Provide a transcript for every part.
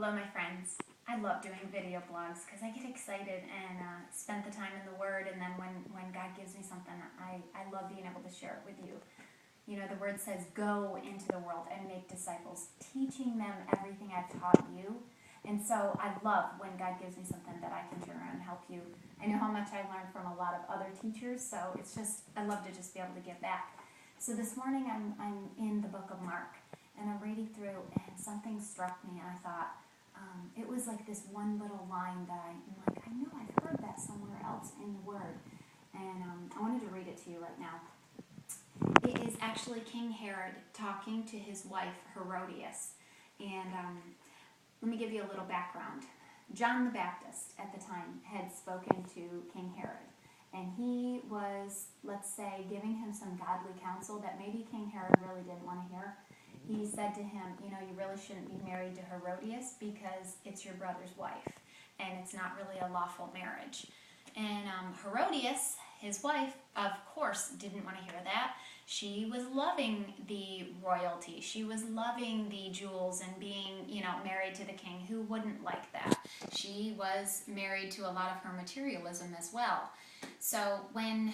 Hello, my friends. I love doing video blogs because I get excited and spend the time in the Word, and then when God gives me something, I love being able to share it with you. You know, the Word says, go into the world and make disciples, teaching them everything I've taught you. And so I love when God gives me something that I can turn around and help you. I know how much I learned from a lot of other teachers, so it's just, I love to just be able to give back. So this morning I'm in the book of Mark, and I'm reading through, and something struck me, and I thought, it was like this one little line that I'm like, I know I've heard that somewhere else in the Word. And I wanted to read it to you right now. It is actually King Herod talking to his wife, Herodias. And let me give you a little background. John the Baptist at the time had spoken to King Herod. And he was, let's say, giving him some godly counsel that maybe King Herod really didn't want to hear. He said to him, you know, you really shouldn't be married to Herodias because it's your brother's wife, and it's not really a lawful marriage. And Herodias, his wife, of course, didn't want to hear that. She was loving the royalty. She was loving the jewels and being, you know, married to the king. Who wouldn't like that? She was married to a lot of her materialism as well. So when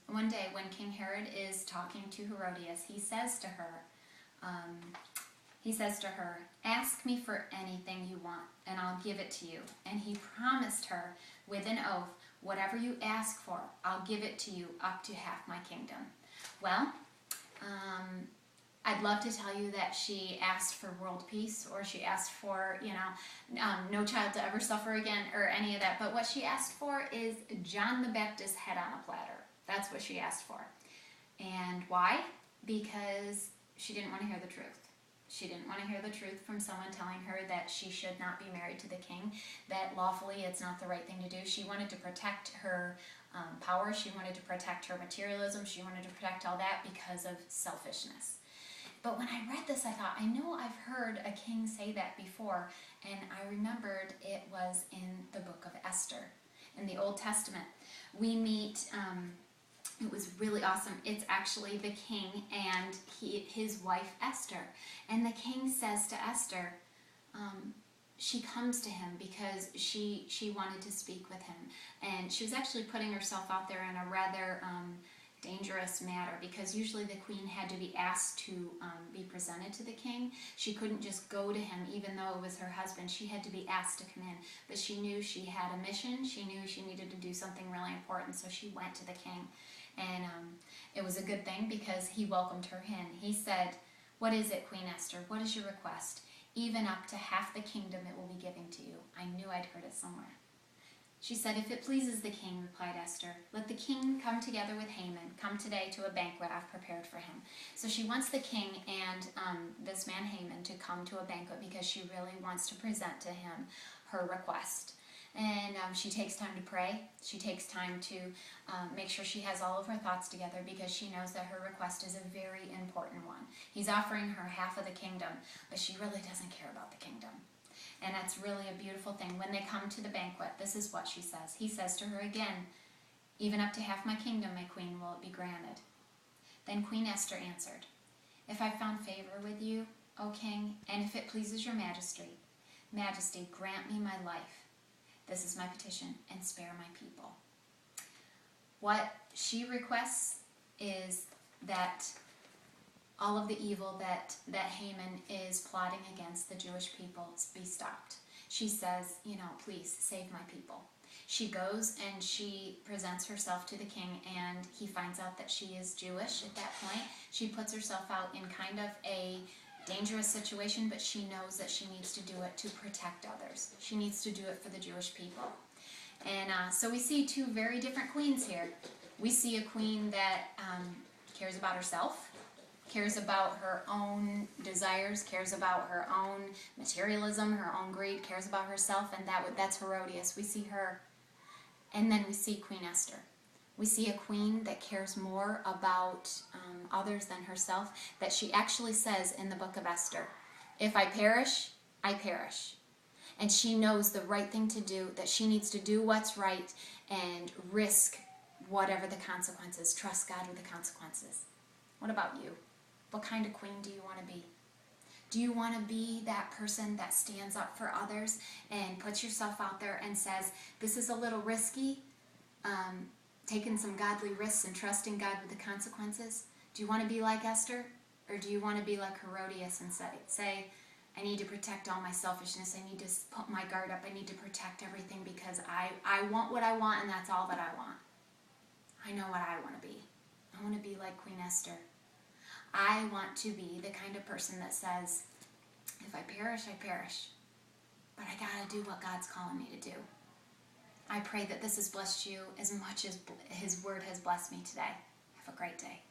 one day when King Herod is talking to Herodias, he says to her, ask me for anything you want, and I'll give it to you. And he promised her with an oath, whatever you ask for, I'll give it to you up to half my kingdom. Well, I'd love to tell you that she asked for world peace, or she asked for, you know, no child to ever suffer again, or any of that. But what she asked for is John the Baptist's head on a platter. That's what she asked for. And why? Because she didn't want to hear the truth. She didn't want to hear the truth from someone telling her that she should not be married to the king, that lawfully it's not the right thing to do. She wanted to protect her power. She wanted to protect her materialism. She wanted to protect all that because of selfishness. But when I read this, I thought, I know I've heard a king say that before, and I remembered it was in the book of Esther. In the Old Testament, we meet... it was really awesome. It's actually the king and his wife Esther. And the king says to Esther, she comes to him because she wanted to speak with him. And she was actually putting herself out there in a rather dangerous matter, because usually the queen had to be asked to be presented to the king. She couldn't just go to him even though it was her husband. She had to be asked to come in. But she knew she had a mission. She knew she needed to do something really important, so she went to the king. And it was a good thing because he welcomed her in. He said, what is it, Queen Esther? What is your request? Even up to half the kingdom it will be given to you. I knew I'd heard it somewhere. She said, if it pleases the king, replied Esther, let the king come together with Haman. Come today to a banquet I've prepared for him. So she wants the king and this man Haman to come to a banquet because she really wants to present to him her request. And she takes time to pray. She takes time to make sure she has all of her thoughts together, because she knows that her request is a very important one. He's offering her half of the kingdom, but she really doesn't care about the kingdom. And that's really a beautiful thing. When they come to the banquet, this is what she says. He says to her again, even up to half my kingdom, my queen, will it be granted. Then Queen Esther answered, if I found favor with you, O king, and if it pleases your majesty, grant me my life. This is my petition, and spare my people. What she requests is that all of the evil that Haman is plotting against the Jewish people be stopped. She says, you know, please save my people. She goes and she presents herself to the king, and he finds out that she is Jewish at that point. She puts herself out in kind of a dangerous situation, but she knows that she needs to do it to protect others. She needs to do it for the Jewish people. And so we see two very different queens here. We see a queen that cares about herself, cares about her own desires, cares about her own materialism, her own greed, cares about herself, and that's Herodias. We see her. And then we see Queen Esther. We see a queen that cares more about others than herself, that she actually says in the book of Esther, if I perish, I perish. And she knows the right thing to do, that she needs to do what's right and risk whatever the consequences. Trust God with the consequences. What about you? What kind of queen do you want to be? Do you want to be that person that stands up for others and puts yourself out there and says, this is a little risky, taking some godly risks and trusting God with the consequences? Do you want to be like Esther? Or do you want to be like Herodias and say, I need to protect all my selfishness. I need to put my guard up. I need to protect everything because I want what I want and that's all that I want. I know what I want to be. I want to be like Queen Esther. I want to be the kind of person that says, if I perish, I perish. But I got to do what God's calling me to do. I pray that this has blessed you as much as His word has blessed me today. Have a great day.